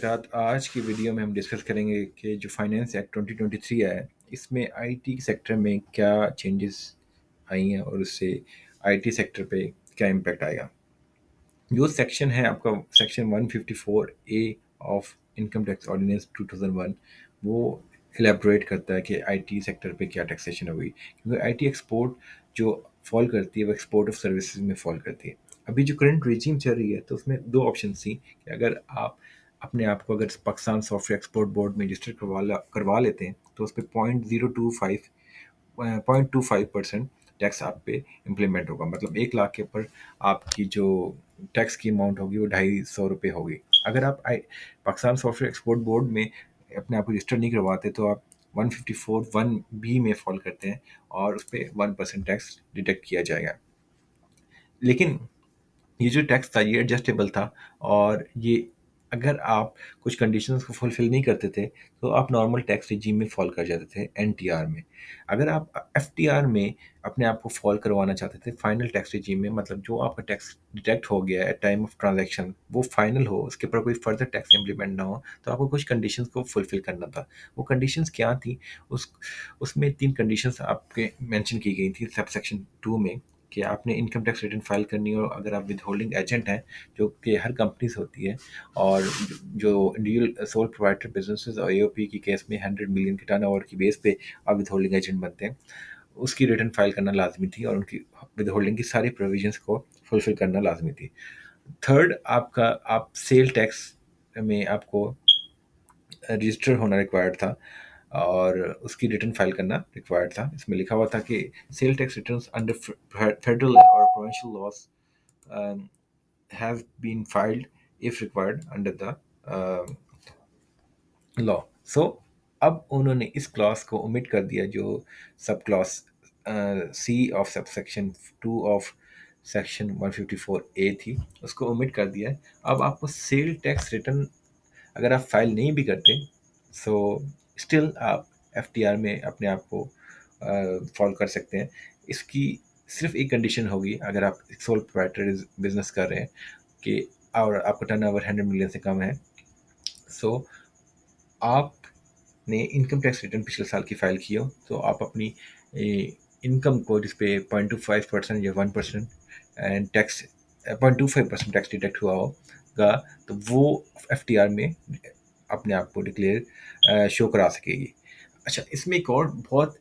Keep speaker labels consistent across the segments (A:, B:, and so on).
A: रात आज की वीडियो में हम डिस्कस करेंगे कि जो फाइनेंस एक्ट 2023 आया है, इसमें आईटी सेक्टर में क्या चेंजेस आई हैं और उससे आईटी सेक्टर पे क्या इम्पैक्ट आएगा। जो सेक्शन है आपका section 154 A of income tax ordinance 2001, वो एलेबोरेट करता है कि आईटी सेक्टर पे क्या टैक्सेशन होगी, क्योंकि आईटी एक्सपोर्ट जो फॉल करती है वो एक्सपोर्ट ऑफ सर्विसेज में फॉल करती है। अभी जो करंट रिजीम चल रही है तो उसमें दो ऑप्शन थी कि अगर आप अपने आप को अगर पाकिस्तान सॉफ्टवेयर एक्सपोर्ट बोर्ड में रजिस्टर करवा लेते हैं तो उस पर 0.25% टैक्स आप पे इम्प्लीमेंट होगा। मतलब 1 लाख के ऊपर आपकी जो टैक्स की अमाउंट होगी वो 250 रुपये होगी। अगर आप पाकिस्तान सॉफ्टवेयर एक्सपोर्ट बोर्ड में अपने आप को रजिस्टर नहीं करवाते तो आप 154(1)(b) में फॉल करते हैं और उस पर 1% टैक्स डिडक्ट किया जाएगा। लेकिन ये जो टैक्स था ये एडजस्टेबल था, और ये अगर आप कुछ कंडीशंस को फुलफिल नहीं करते थे तो आप नॉर्मल टैक्स रिजीम में फॉल कर जाते थे एनटीआर में। अगर आप एफटीआर में अपने आप को फॉल करवाना चाहते थे फाइनल टैक्स रिजीम में, मतलब जो आपका टैक्स डिडक्ट हो गया है टाइम ऑफ ट्रांजैक्शन वो फाइनल हो, उसके ऊपर कोई फर्दर टैक्स इम्प्लीमेंट ना हो, तो आपको कुछ कंडीशंस को फुलफिल करना था। वो कंडीशंस क्या थी? उसमें 3 कंडीशंस आपके मेंशन की गई थी सब सेक्शन 2 में, कि आपने इनकम टैक्स रिटर्न फाइल करनी हो अगर आप विद होल्डिंग एजेंट हैं, जो कि हर कंपनी से होती है, और जो इंडिविजुअल सोल प्रोवाइडर बिजनेसेस और एओपी की केस में 100 मिलियन के टर्नओवर की बेस पे आप विद होल्डिंग एजेंट बनते हैं, उसकी रिटर्न फाइल करना लाजमी थी और उनकी विद होल्डिंग की सारी प्रोविजंस को फुलफिल करना लाजमी थी। थर्ड, आपका आप सेल टैक्स में आपको रजिस्टर होना रिक्वायर्ड था और उसकी रिटर्न फाइल करना रिक्वायर्ड था। इसमें लिखा हुआ था कि sale tax returns under federal और provincial laws have been filed if required under the law. So अब उन्होंने इस क्लॉज को ओमिट कर दिया, जो sub clause C of sub section 2 of section 154 A थी, उसको ओमिट कर दिया है। अब आपको सेल टैक्स रिटर्न अगर आप फाइल नहीं भी करते सो स्टिल आप एफटीआर में अपने आप को फॉलो कर सकते हैं। इसकी सिर्फ एक कंडीशन होगी, अगर आप सोल प्रोप्राइटर बिजनेस कर रहे हैं कि और आपका टर्नओवर 100 मिलियन से कम है, सो आपने इनकम टैक्स रिटर्न पिछले साल की फाइल की हो तो आप अपनी इनकम को जिस पे 0.25% या 1% एंड टैक्स 0.25% टैक्स डिडक्ट हुआ होगा, तो वो एफटीआर में अपने आप को डिक्लेयर शो करा सकेगी। अच्छा, इसमें एक और बहुत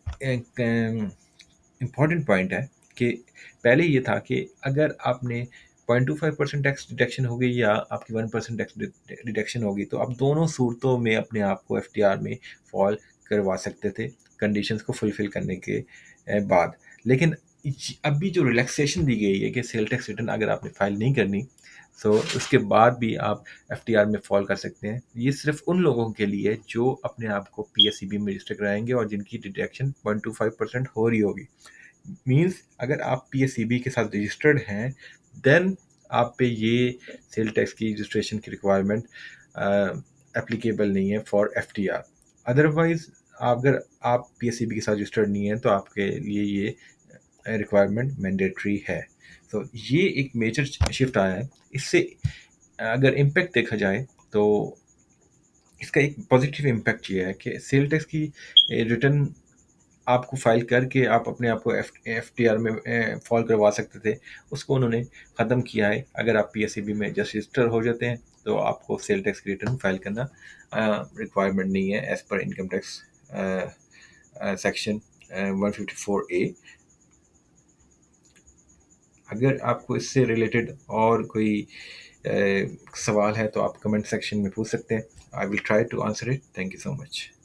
A: इम्पॉर्टेंट पॉइंट है कि पहले ये था कि अगर आपने 0.25% टैक्स डिडक्शन होगी या आपकी 1% टैक्स डिडक्शन होगी तो आप दोनों सूरतों में अपने आप को एफटीआर में फॉल करवा सकते थे कंडीशंस को फुलफिल करने के बाद। लेकिन अभी जो रिलैक्सेशन दी गई है कि सेल टैक्स रिटर्न अगर आपने फाइल नहीं करनी तो उसके बाद भी आप एफटीआर में फॉल कर सकते हैं। ये सिर्फ उन लोगों के लिए है जो अपने आप को पीएसईबी में रजिस्टर कराएंगे और जिनकी डिडक्शन 0.25% हो रही होगी। मीन्स अगर आप पीएसईबी के साथ रजिस्टर्ड हैं देन आप पे ये सेल टैक्स की रजिस्ट्रेशन की रिक्वायरमेंट एप्लीकेबल नहीं है फॉर एफटीआर। अदरवाइज अगर आप पीएसईबी के साथ रजिस्टर्ड नहीं है तो आपके लिए ये रिक्वायरमेंट मैंडेटरी है। तो ये एक मेजर शिफ्ट आया है। इससे अगर इम्पैक्ट देखा जाए तो इसका एक पॉजिटिव इम्पैक्ट ये है कि सेल टैक्स की रिटर्न आपको फाइल करके आप अपने आप को एफ टी आर में फॉल करवा सकते थे, उसको उन्होंने ख़त्म किया है। अगर आप पीएसईबी में जस्ट रजिस्टर हो जाते हैं तो आपको सेल टैक्स की रिटर्न फाइल करना रिक्वायरमेंट नहीं है as per income tax section 154 ए। अगर आपको इससे रिलेटेड और कोई सवाल है तो आप कमेंट सेक्शन में पूछ सकते हैं। I will try to answer it. Thank you so much.